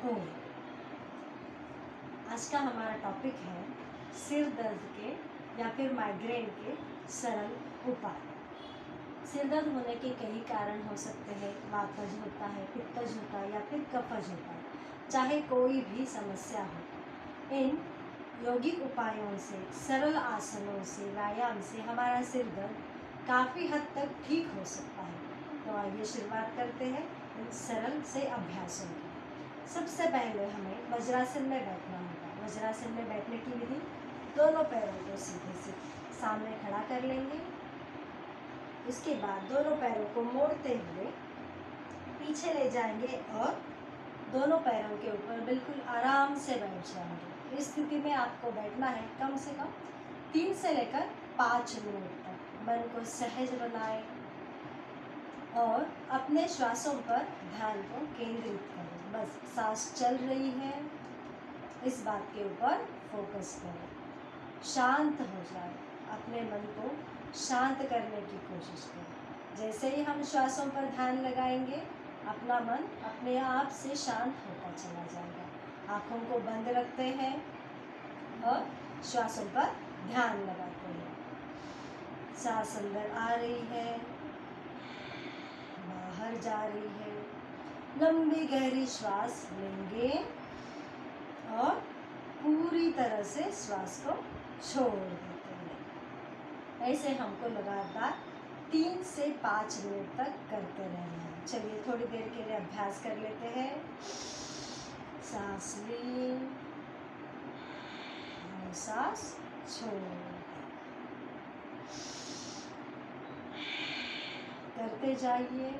ओम। आज का हमारा टॉपिक है सिर दर्द के या फिर माइग्रेन के सरल उपाय। सिर दर्द होने के कई कारण हो सकते हैं। वातज होता है, पित्तज होता है या फिर कफज होता है। चाहे कोई भी समस्या हो, इन यौगिक उपायों से, सरल आसनों से, व्यायाम से हमारा सिर दर्द काफ़ी हद तक ठीक हो सकता है। तो आइए शुरुआत करते हैं इन सरल से अभ्यासों की। सबसे पहले हमें वज्रासन में बैठना होगा। वज्रासन में बैठने की विधि, दोनों पैरों को सीधे से सामने खड़ा कर लेंगे। उसके बाद दोनों पैरों को मोड़ते हुए पीछे ले जाएंगे और दोनों पैरों के ऊपर बिल्कुल आराम से बैठ जाएंगे। इस स्थिति में आपको बैठना है कम से कम 3 से लेकर 5 मिनट तक। मन को सहज बनाएं और अपने श्वासों पर ध्यान को केंद्रित करें। बस सांस चल रही है, इस बात के ऊपर फोकस करें। शांत हो जाए, अपने मन को शांत करने की कोशिश करें। जैसे ही हम श्वासों पर ध्यान लगाएंगे, अपना मन अपने आप से शांत होता चला जाएगा। आँखों को बंद रखते हैं और श्वासों पर ध्यान लगाते हैं। सांस अंदर आ रही है, बाहर जा रही है। लंबी गहरी श्वास लेंगे और पूरी तरह से श्वास को छोड़ देते हैं। ऐसे हमको लगातार 3 से 5 मिनट तक करते रहना है। चलिए थोड़ी देर के लिए अभ्यास कर लेते हैं। सांस ली और सांस छोड़, करते जाइए।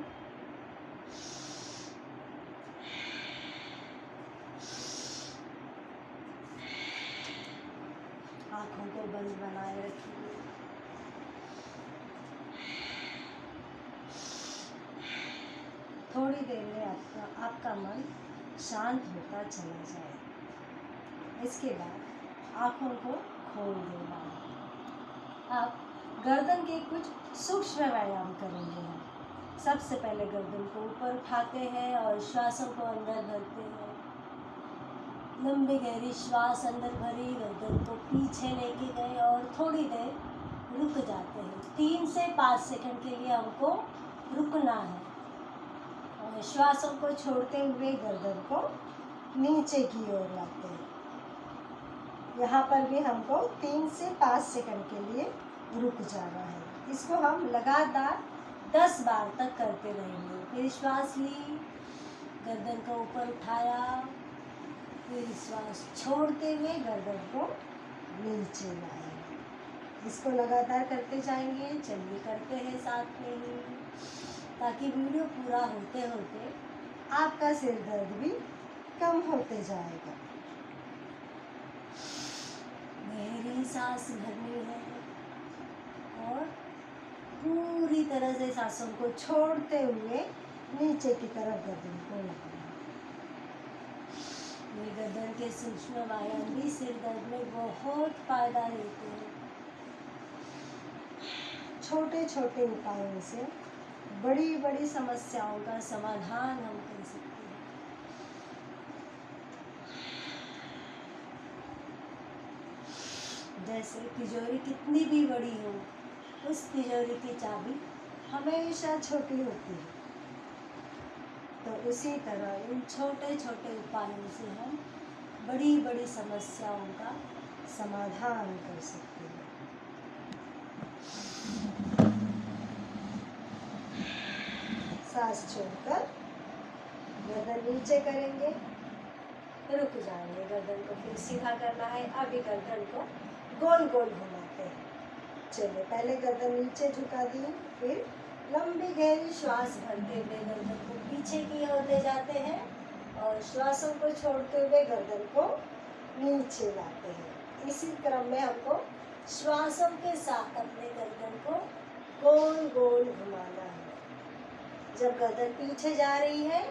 आँखों को बंद बनाए रखिए। थोड़ी देर में आपका मन शांत होता चला जाए। इसके बाद आँखों को खोल देना। आप गर्दन के कुछ सूक्ष्म व्यायाम करेंगे। हम सबसे पहले गर्दन को ऊपर उठाते हैं और श्वासों को अंदर भरते हैं। लंबी गहरी श्वास अंदर भरी, गर्दन को पीछे लेके गए और थोड़ी देर रुक जाते हैं। 3 से 5 सेकंड के लिए हमको रुकना है और श्वासों को छोड़ते हुए गर्दन को नीचे की ओर लाते हैं। यहाँ पर भी हमको 3 से 5 सेकंड के लिए रुक जाना है। इसको हम लगातार 10 बार तक करते रहेंगे। फिर श्वास ली, गर्दन को ऊपर उठाया, फिर श्वास छोड़ते हुए गर्दन को नीचे लाए। इसको लगातार करते जाएंगे। चलिए करते हैं साथ में ही, ताकि वीडियो पूरा होते होते आपका सिर दर्द भी कम होते जाएगा। गहरी सांस भरनी है और पूरी तरह से सांसों को छोड़ते हुए नीचे की तरफ गर्दन को लगाना। ये गर्दन के सूक्ष्म व्यायाम भी सिर दर्द में बहुत फायदा देते हैं। छोटे छोटे उपायों से बड़ी बड़ी समस्याओं का समाधान हम कर सकते हैं। जैसे तिजोरी कितनी भी बड़ी हो, उस तिजोरी की चाबी हमेशा छोटी होती है। तो उसी तरह इन छोटे छोटे उपायों से हम बड़ी बड़ी समस्याओं का समाधान कर सकते हैं। सांस छोड़कर गर्दन नीचे करेंगे, रुक जाएंगे। गर्दन को फिर सीधा करना है। अभी गर्दन को गोल गोल घुमाते हैं। चलिए पहले गर्दन नीचे झुका दी, फिर लंबी गहरी श्वास भरते हुए गर्दन को पीछे की ओर ले जाते हैं और श्वासों को छोड़ते हुए गर्दन को नीचे लाते हैं। इसी क्रम में हमको श्वासों के साथ अपने गर्दन को गोल गोल घुमाना है। जब गर्दन पीछे जा रही है,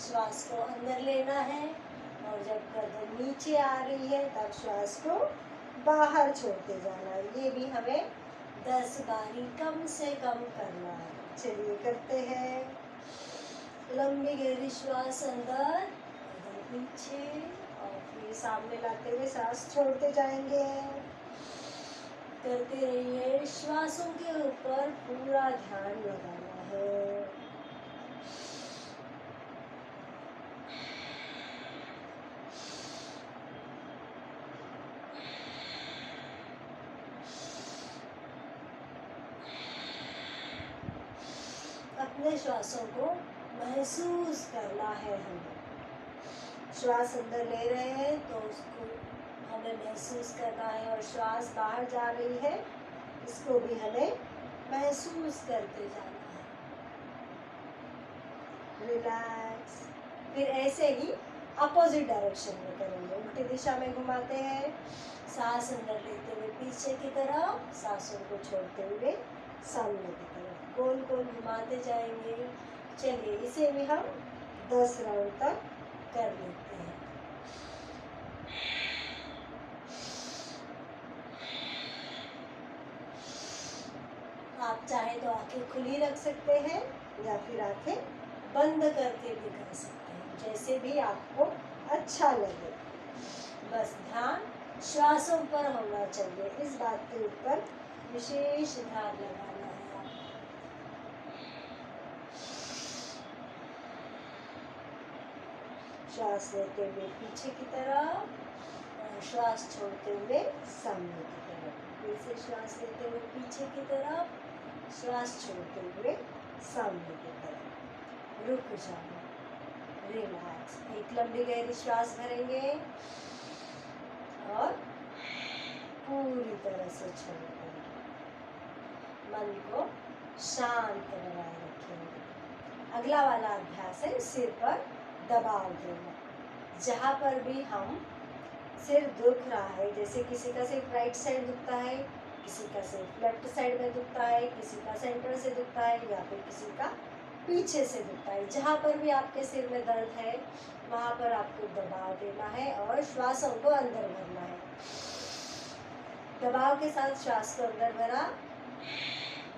श्वास को अंदर लेना है और जब गर्दन नीचे आ रही है, तब श्वास को बाहर छोड़ते जाना है। ये भी हमें 10 बारी कम से कम करना है। चलिए करते हैं। लंबी गहरी श्वास अंदर, गर्दन पीछे और फिर सामने लाते हुए सांस छोड़ते जाएंगे। करते रहिए। श्वासों के ऊपर पूरा ध्यान लगाना है। अपने श्वासों को महसूस करना है हमें। श्वास अंदर ले रहे हैं तो उसको हमें महसूस करना है, और श्वास बाहर जा रही है इसको भी हमें महसूस करते जाना है। रिलैक्स। फिर ऐसे ही अपोजिट डायरेक्शन में करेंगे। उल्टी दिशा में घुमाते हैं। सांस अंदर लेते हुए पीछे की तरफ, सांसों को छोड़ते हुए सामने की तरफ गोल गोल घुमाते जाएंगे। चलिए इसे भी हम 10 राउंड तक कर लेते हैं। आप चाहे तो आंखें खुली रख सकते हैं या फिर आंखें बंद करके भी कर सकते हैं, जैसे भी आपको अच्छा लगे। बस ध्यान श्वासों पर होना चाहिए, इस बात के ऊपर विशेष ध्यान लगाना है आपको। श्वास लेते हुए पीछे की तरफ और श्वास छोड़ते हुए सामने की तरफ। फिर से श्वास लेते हुए पीछे की तरफ, श्वास छोड़ते हुए सामने की तरफ। रुक जाओ। रिलैक्स। एक लंबी गहरी श्वास भरेंगे और पूरी तरह से छोड़ देंगे। मन को शांत बनाए रखेंगे। अगला वाला अभ्यास है सिर पर दबाव देना। जहाँ पर भी हम सिर दुख रहा है, जैसे किसी का सिर्फ राइट साइड दुखता है, किसी का सिर्फ लेफ्ट साइड में दुखता है, किसी का सेंटर से दुखता है या फिर किसी का पीछे से दुखता है, जहाँ पर भी आपके सिर में दर्द है वहाँ पर आपको दबाव देना है और श्वासों को अंदर भरना है। दबाव के साथ श्वास को अंदर भरा,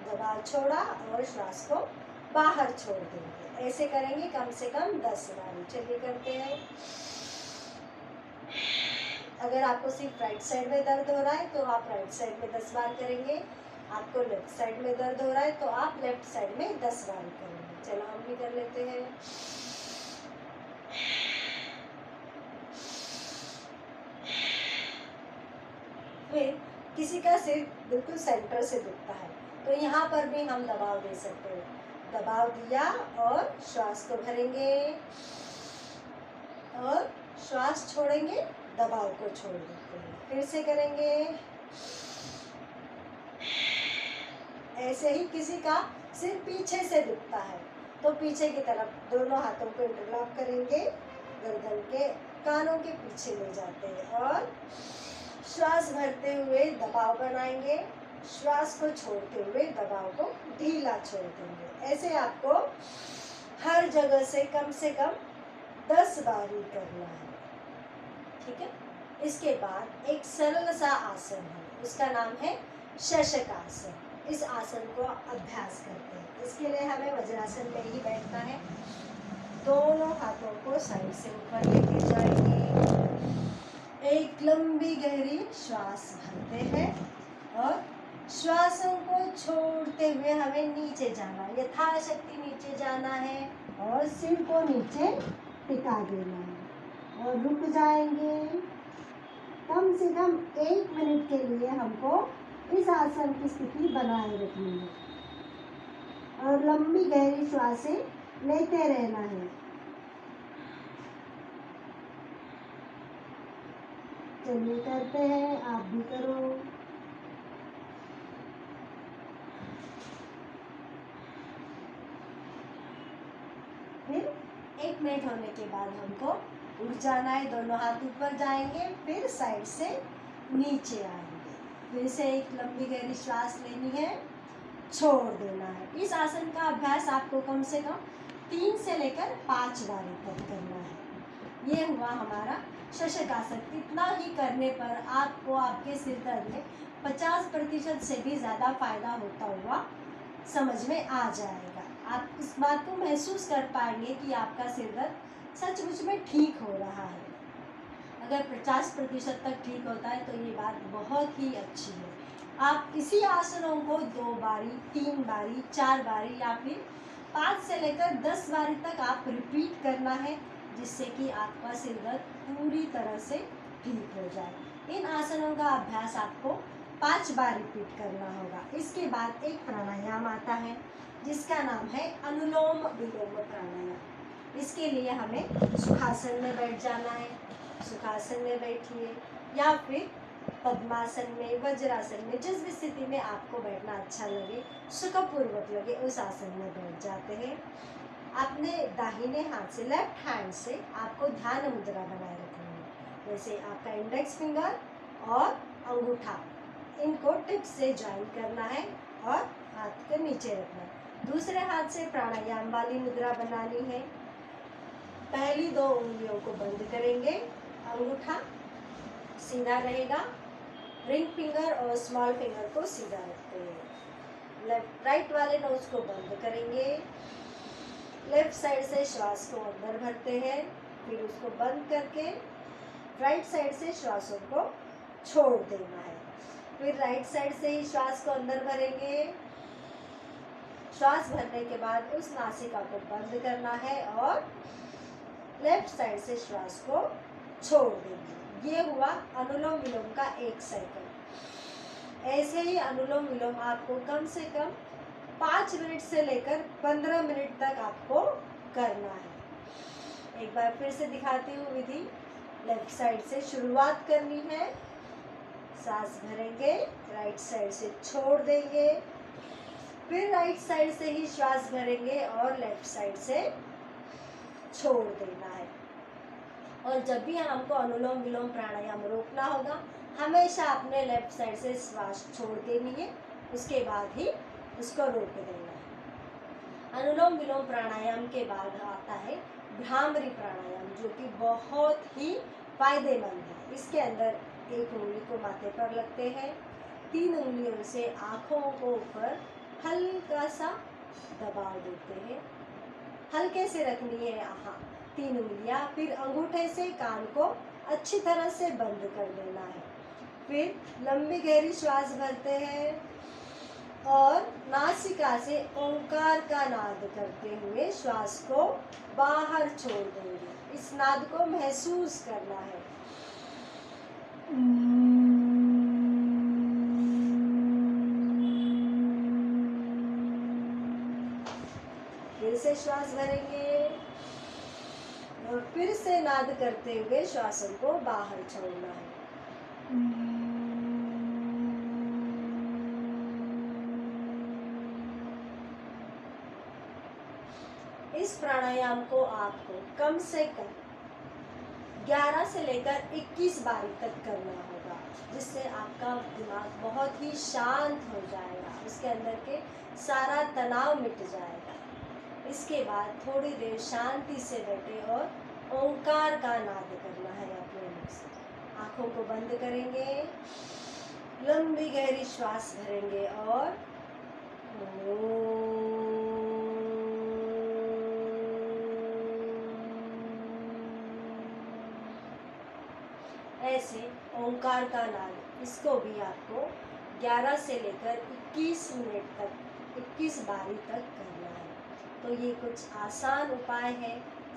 दबाव छोड़ा और श्वास को बाहर छोड़ देंगे। ऐसे करेंगे कम से कम 10 बार। चलिए करते हैं। अगर आपको सिर्फ राइट साइड में दर्द हो रहा है तो आप राइट साइड में 10 बार करेंगे। आपको लेफ्ट साइड में दर्द हो रहा है तो आप लेफ्ट साइड में 10 बार करेंगे। चलो हम भी कर लेते हैं। फिर किसी का सिर बिल्कुल सेंटर से दुखता है तो यहाँ पर भी हम दबाव दे सकते हैं। दबाव दिया और श्वास को भरेंगे और श्वास छोड़ेंगे, दबाव को छोड़ देते हैं। फिर से करेंगे। ऐसे ही किसी का सिर पीछे से दुखता है तो पीछे की तरफ दोनों हाथों को इंटरलॉक करेंगे, गर्दन के कानों के पीछे ले जाते हैं और श्वास भरते हुए दबाव बनाएंगे, श्वास को छोड़ते हुए दबाव को ढीला छोड़ देंगे। ऐसे आपको हर जगह से कम 10 बार ही करना है। ठीक है। इसके बाद एक सरल सा आसन है, उसका नाम है शशक आसन। इस आसन को अभ्यास करते हैं। इसके लिए हमें वज्रासन में ही बैठना है। दोनों हाथों को साइड से ऊपर लेके जाएंगे। एक लंबी गहरी श्वास भरते हैं और श्वासों को छोड़ते हुए हमें नीचे जाना है, यथाशक्ति नीचे जाना है और सिर को नीचे टिका देना है और रुक जाएंगे। कम से कम 1 मिनट के लिए हमको इस आसन की स्थिति बनाए रखनी है और लंबी गहरी श्वासें लेते रहना है। चलिए करते हैं, आप भी करो। फिर 1 मिनट होने के बाद हमको उठ जाना है, दोनों हाथ ऊपर जाएंगे, फिर साइड से नीचे आएंगे। फिर से एक लंबी गहरी श्वास लेनी है, छोड़ देना है। इस आसन का अभ्यास आपको कम से कम 3 से लेकर 5 बार तक करना है। ये हुआ हमारा शशक आसन। इतना ही करने पर आपको आपके सिर दर्द में 50% से भी ज़्यादा फायदा होता हुआ समझ में आ जाएगा। आप इस बात को महसूस कर पाएंगे कि आपका सिर दर्द सचमुच में ठीक हो रहा है। अगर 50% तक ठीक होता है तो ये बात बहुत ही अच्छी है। आप इसी आसनों को 2 बारी, 3 बारी, 4 बारी या फिर 5 से लेकर 10 बारी तक आप रिपीट करना है, जिससे कि आपका सिर दर्द पूरी तरह से ठीक हो जाए। इन आसनों का अभ्यास आपको 5 बार रिपीट करना होगा। इसके बाद एक प्राणायाम आता है जिसका नाम है अनुलोम विलोम प्राणायाम। इसके लिए हमें सुखासन में बैठ जाना है। सुखासन में बैठिए या फिर पद्मासन में, वज्रासन में, जिस भी स्थिति में आपको बैठना अच्छा लगे, सुखपूर्वक लगे, उस आसन में बैठ जाते हैं। अपने दाहिने हाथ से, लेफ्ट हैंड से आपको ध्यान मुद्रा बनाए रखनी है। जैसे आपका इंडेक्स फिंगर और अंगूठा, इनको टिप्स से ज्वाइन करना है और हाथ के नीचे रखना है। दूसरे हाथ से प्राणायाम वाली मुद्रा बनानी है। पहली 2 उंगलियों को बंद करेंगे, अंगूठा सीधा रहेगा, रिंग फिंगर और स्मॉल फिंगर को सीधा रखते हैं। राइट वाले नोज को बंद करेंगे। लेफ्ट साइड से श्वास को अंदर भरते हैं, फिर उसको बंद करके राइट साइड से श्वासों को छोड़ देना है। फिर राइट साइड से ही श्वास को अंदर भरेंगे। श्वास भरने के बाद उस नासिका को बंद करना है और लेफ्ट साइड से श्वास को छोड़ देंगे। ये हुआ अनुलोम विलोम का 1 साइकिल। ऐसे ही अनुलोम विलोम आपको कम से कम 5 मिनट से लेकर 15 मिनट तक आपको करना है। एक बार फिर से दिखाती हूँ विधि। लेफ्ट साइड से शुरुआत करनी है, सांस भरेंगे, राइट साइड से छोड़ देंगे, फिर राइट साइड से ही श्वास भरेंगे और लेफ्ट साइड से छोड़ देना है। और जब भी हमको अनुलोम विलोम प्राणायाम रोकना होगा, हमेशा अपने लेफ्ट साइड से श्वास छोड़ देनी है, उसके बाद ही उसको रोक देना है। अनुलोम विलोम प्राणायाम के बाद आता है भ्रामरी प्राणायाम, जो कि बहुत ही फायदेमंद है। इसके अंदर 1 उंगली को माथे पर लगते हैं, 3 उंगलियों से आँखों को ऊपर हल्का सा दबाव देते हैं। हल्के से रखनी है 3 उंगलियां। फिर अंगूठे से कान को अच्छी तरह से बंद कर देना है। फिर लंबी गहरी श्वास भरते हैं और नासिका से ओंकार का नाद करते हुए श्वास को बाहर छोड़ देंगे। इस नाद को महसूस करना है। फिर से श्वास भरेंगे और फिर से नाद करते हुए श्वासों को बाहर छोड़ना है। इस प्राणायाम को आपको कम से कम 11 से लेकर 21 बारी तक करना होगा, जिससे आपका दिमाग बहुत ही शांत हो जाएगा, उसके अंदर के सारा तनाव मिट जाएगा। इसके बाद थोड़ी देर शांति से बैठे और ओंकार का नाद करना है अपने मुख से। आँखों को बंद करेंगे, लंबी गहरी श्वास भरेंगे और ऐसे ओंकार का नाद, इसको भी आपको 11 से लेकर 21 मिनट तक, 21 बारी तक करना है। तो ये कुछ आसान उपाय है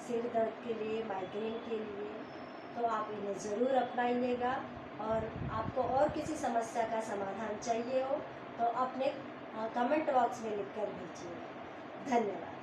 सिर दर्द के लिए, माइग्रेन के लिए। तो आप इन्हें ज़रूर अपनाइएगा। और आपको और किसी समस्या का समाधान चाहिए हो तो अपने कमेंट बॉक्स में लिखकर भेजिए। धन्यवाद।